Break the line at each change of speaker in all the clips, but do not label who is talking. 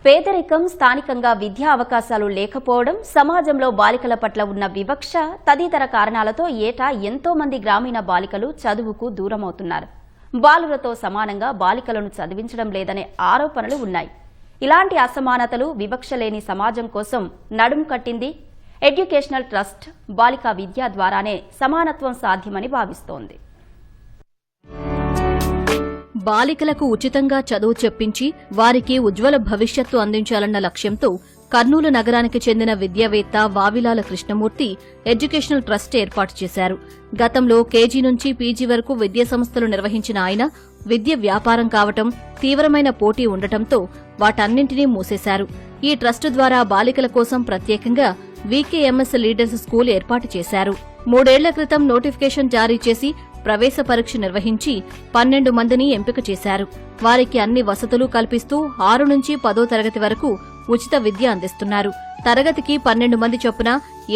పేదరికం, స్థానికంగా విద్యా అవకాశాలు లేకపోవడం, సమాజంలో బాలికల పట్ల ఉన్న వివక్ష తదితర కారణాలతో ఏటా ఎంతో మంది గ్రామీణ బాలికలు చదువుకు దూరమవుతున్నారు. బాలులతో సమానంగా బాలికలను చదివించడం లేదనే ఆరోపణలు ఉన్నాయి. ఇలాంటి అసమానతలు, వివక్ష లేని సమాజం కోసం నడుం కట్టింది ఎడ్యుకేషనల్ ట్రస్ట్. బాలికా విద్య ద్వారానే సమానత్వం సాధ్యమని భావిస్తోంది.
బాలికలకు ఉచితంగా చదువు చెప్పించి వారికి ఉజ్వల భవిష్యత్తు అందించాలన్న లక్ష్యంతో కర్నూలు నగరానికి చెందిన విద్యావేత్త వావిలాల కృష్ణమూర్తి ఎడ్యుకేషనల్ ట్రస్ట్ ఏర్పాటు చేశారు. గతంలో కేజీ నుంచి పీజీ వరకు విద్యా సంస్థలు నిర్వహించిన ఆయన విద్య వ్యాపారం కావటం, తీవ్రమైన పోటీ ఉండటంతో వాటన్నింటినీ మూసేశారు. ఈ ట్రస్ట్ ద్వారా బాలికల కోసం ప్రత్యేకంగా వీకేఎంఎస్ లీడర్స్ స్కూల్ ఏర్పాటు చేశారు. 3 ఏళ్ల క్రితం నోటిఫికేషన్ జారీ చేసి ప్రవేశ పరీక్ష నిర్వహించి 12 మందిని ఎంపిక చేశారు. వారికి అన్ని వసతులు కల్పిస్తూ 6 నుంచి 10వ తరగతి వరకు ఉచిత విద్య అందిస్తున్నారు. తరగతికి 12 మంది చొప్పున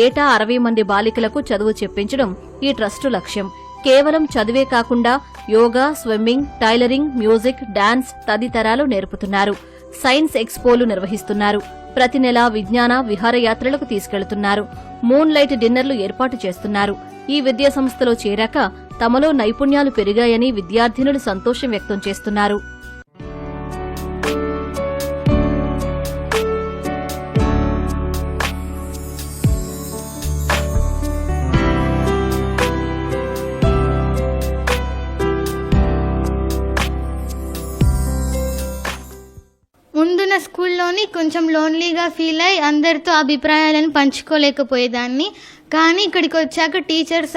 ఏటా 60 మంది బాలికలకు చదువు చెప్పించడం ఈ ట్రస్టు లక్ష్యం. కేవలం చదువే కాకుండా yoga, swimming, tailoring, music, dance తదితరాలు నేర్పుతున్నారు. సైన్స్ ఎక్స్పోలు నిర్వహిస్తున్నారు. ప్రతి నెల విజ్ఞాన విహారయాత్రలకు తీసుకెళ్తున్నారు. మూన్ లైట్ డిన్నర్లు ఏర్పాటు చేస్తున్నారు. ఈ విద్యా సంస్థలో చేరాక తమలో నైపుణ్యాలు పెరిగాయని విద్యార్థినులు సంతోషం వ్యక్తం చేస్తున్నారు.
ముందున్న స్కూల్లోని కొంచెం లోన్లీగా ఫీల్ అయ్యి అందరితో అభిప్రాయాలను పంచుకోలేకపోయేదాన్ని. కానీ ఇక్కడికి వచ్చాక టీచర్స్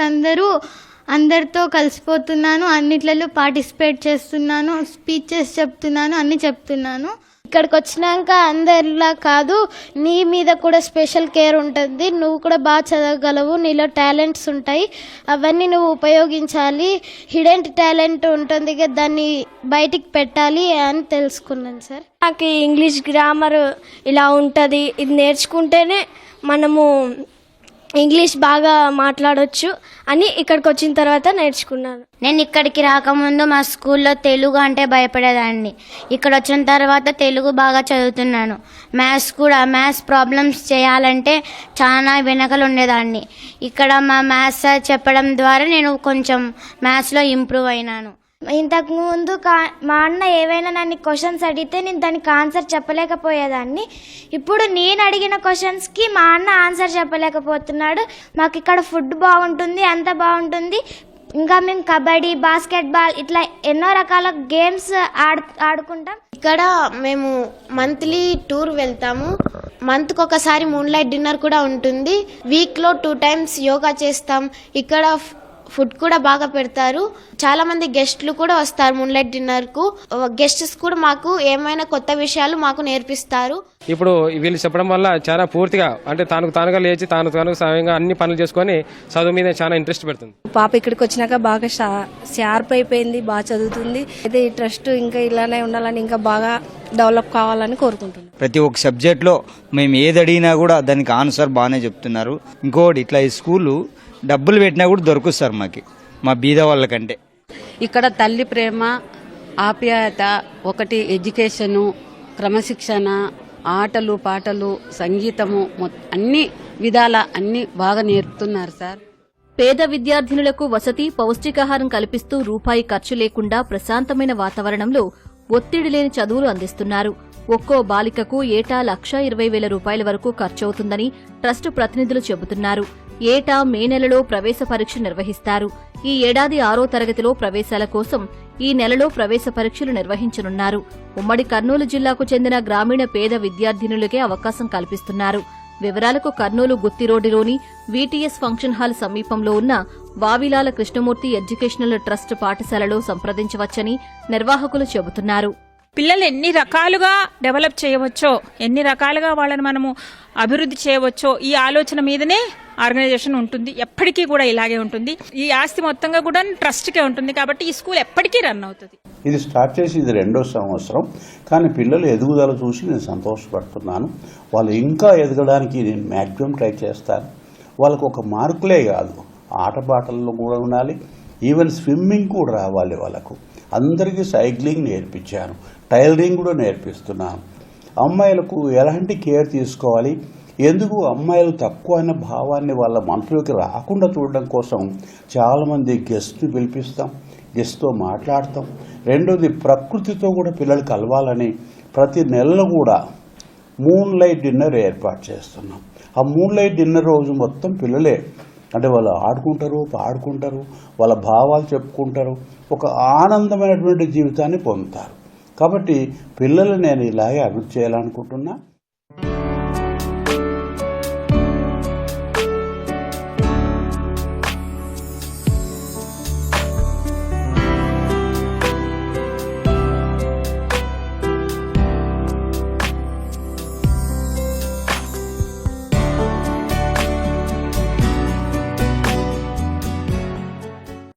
అందరితో కలిసిపోతున్నాను, అన్నిట్లలో పార్టిసిపేట్ చేస్తున్నాను, స్పీచెస్ చెప్తున్నాను, అన్నీ చెప్తున్నాను.
ఇక్కడికి వచ్చినాక అందరిలా కాదు, నీ మీద కూడా స్పెషల్ కేర్ ఉంటుంది. నువ్వు కూడా బాగా చదవగలవు, నీలో టాలెంట్స్ ఉంటాయి, అవన్నీ నువ్వు ఉపయోగించాలి. హిడెన్ టాలెంట్ ఉంటుంది కదా, దాన్ని బయటికి పెట్టాలి అని తెలుసుకున్నాను సార్.
నాకు ఇంగ్లీష్ గ్రామర్ ఇలా ఉంటుంది, ఇది నేర్చుకుంటేనే మనము ఇంగ్లీష్ బాగా మాట్లాడొచ్చు అని ఇక్కడికి వచ్చిన తర్వాత నేర్చుకున్నాను.
నేను ఇక్కడికి రాకముందు మా స్కూల్లో తెలుగు అంటే భయపడేదాన్ని. ఇక్కడ వచ్చిన తర్వాత తెలుగు బాగా చదువుతున్నాను. మ్యాథ్స్ ప్రాబ్లమ్స్ చేయాలంటే చాలా వెనకలు ఉండేదాన్ని. ఇక్కడ మా మ్యాథ్స్ సార్ చెప్పడం ద్వారా నేను కొంచెం మ్యాథ్స్లో ఇంప్రూవ్ అయినాను.
ఇంతకు ముందు మా అన్న ఏవైనా నన్ను క్వశ్చన్స్ అడిగితే నేను దానికి ఆన్సర్ చెప్పలేకపోయేదాన్ని. ఇప్పుడు నేను అడిగిన క్వశ్చన్స్కి మా అన్న ఆన్సర్ చెప్పలేకపోతున్నాడు. మాకు ఇక్కడ ఫుడ్ బాగుంటుంది, అంత బాగుంటుంది. ఇంకా మేము కబడ్డీ, బాస్కెట్బాల్ ఇట్లా ఎన్నో రకాల గేమ్స్ ఆడుకుంటాం.
ఇక్కడ మేము మంత్లీ టూర్ వెళ్తాము. మంత్కి ఒకసారి మూన్ లైట్ డిన్నర్ కూడా ఉంటుంది. వీక్లో 2 times యోగా చేస్తాం. ఇక్కడ ఫుడ్ కూడా బాగా పెడతారు. చాలా మంది గెస్ట్లు కూడా వస్తారు మూన్ లైట్ డిన్నర్ కు. గెస్ట్స్ కూడా మాకు ఏమైనా కొత్త విషయాలు మాకు నేర్పిస్తారు.
ఇప్పుడు వీళ్ళు చెప్పడం వల్ల చాలా పూర్తిగా అంటే తానుగా లేచి తాను స్వయంగా అన్ని పనులు చేసుకొని చదువు మీద చాలా ఇంట్రెస్ట్ పెడుతుంది.
పాప ఇక్కడికి వచ్చినాక బాగా షార్ప్ అయిపోయింది, బాగా చదువుతుంది. అయితే ఈ ట్రస్ట్ ఇంకా ఇలానే ఉండాలని, ఇంకా బాగా డెవలప్ కావాలని కోరుకుంటున్నాం.
ప్రతి ఒక్క సబ్జెక్ట్లో మేము ఏది అడిగినా కూడా దానికి ఆన్సర్ బాగానే చెప్తున్నారు. ఇంకోటి ఇట్లా ఈ స్కూలు డబ్బులు పెట్టినా కూడా దొరుకుతుంది సార్ మా బీద వాళ్ళకంటే.
ఇక్కడ తల్లి ప్రేమ, ఆప్యాయత, ఒకటి ఎడ్యుకేషను, క్రమశిక్షణ, ఆటలు పాటలు, సంగీతము, అన్ని విధాల అన్ని బాగా నేర్పుతున్నారు సార్.
పేద విద్యార్థినులకు వసతి, పౌష్టికాహారం కల్పిస్తూ రూపాయి ఖర్చు లేకుండా ప్రశాంతమైన వాతావరణంలో ఒత్తిడి లేని చదువులు అందిస్తున్నారు. ఒక్కో బాలికకు ఏటా 1,20,000 రూపాయల వరకు ఖర్చవుతుందని ట్రస్టు ప్రతినిధులు చెబుతున్నారు. ఏటా మే నెలలో ప్రవేశ పరీక్ష నిర్వహిస్తారు. ఈ ఏడాది 6వ తరగతిలో ప్రవేశాల కోసం ఈ నెలలో ప్రవేశ పరీక్షలు నిర్వహించనున్నారు. ఉమ్మడి కర్నూలు జిల్లాకు చెందిన గ్రామీణ పేద విద్యార్థినులకే అవకాశం కల్పిస్తున్నారు. వివరాలకు కర్నూలు గుత్తిరోడ్డులోని వీటీఎస్ ఫంక్షన్ హాల్ సమీపంలో ఉన్న వావిలాల కృష్ణమూర్తి ఎడ్యుకేషనల్ ట్రస్ట్ పాఠశాలలో సంప్రదించవచ్చని నిర్వాహకులు చెబుతున్నారు.
పిల్లలు ఎన్ని రకాలుగా డెవలప్ చేయవచ్చో, ఎన్ని రకాలుగా వాళ్ళని మనము అభివృద్ధి చేయవచ్చో ఈ ఆలోచన మీదనే ఆర్గనైజేషన్ ఉంటుంది. ఎప్పటికీ కూడా ఇలాగే ఉంటుంది. ఈ ఆస్తి మొత్తంగా కూడా ట్రస్ట్కే ఉంటుంది. కాబట్టి ఈ స్కూల్ ఎప్పటికీ రన్ అవుతుంది.
ఇది స్టార్ట్ చేసి ఇది 2వ సంవత్సరం. కానీ పిల్లలు ఎదుగుదల చూసి నేను సంతోషపడుతున్నాను. వాళ్ళు ఇంకా ఎదగడానికి నేను మ్యాక్సిమం ట్రై చేస్తాను. వాళ్ళకు ఒక మార్కులే కాదు, ఆటపాటల్లో కూడా ఉండాలి. ఈవెన్ స్విమ్మింగ్ కూడా రావాలి వాళ్ళకు. అందరికీ సైక్లింగ్ నేర్పించాను, టైలరింగ్ కూడా నేర్పిస్తున్నాను. అమ్మాయిలకు ఎలాంటి కేర్ తీసుకోవాలి, ఎందుకు అమ్మాయిలు తక్కువ అనే భావాన్ని వాళ్ళ మనసులోకి రాకుండా చూడడం కోసం చాలామంది గెస్ట్ని పిలిపిస్తాం, గెస్ట్తో మాట్లాడతాం. రెండోది ప్రకృతితో కూడా పిల్లలు కలవాలని ప్రతి నెలలో కూడా మూన్ లైట్ డిన్నర్ ఏర్పాటు చేస్తున్నాం. ఆ మూన్ లైట్ డిన్నర్ రోజు మొత్తం పిల్లలే అంటే వాళ్ళు ఆడుకుంటారు, పాడుకుంటారు, వాళ్ళ భావాలు చెప్పుకుంటారు, ఒక ఆనందమైనటువంటి జీవితాన్ని పొందుతారు. కాబట్టి పిల్లలు నేను ఇలాగే అభివృద్ధి చేయాలనుకుంటున్నా.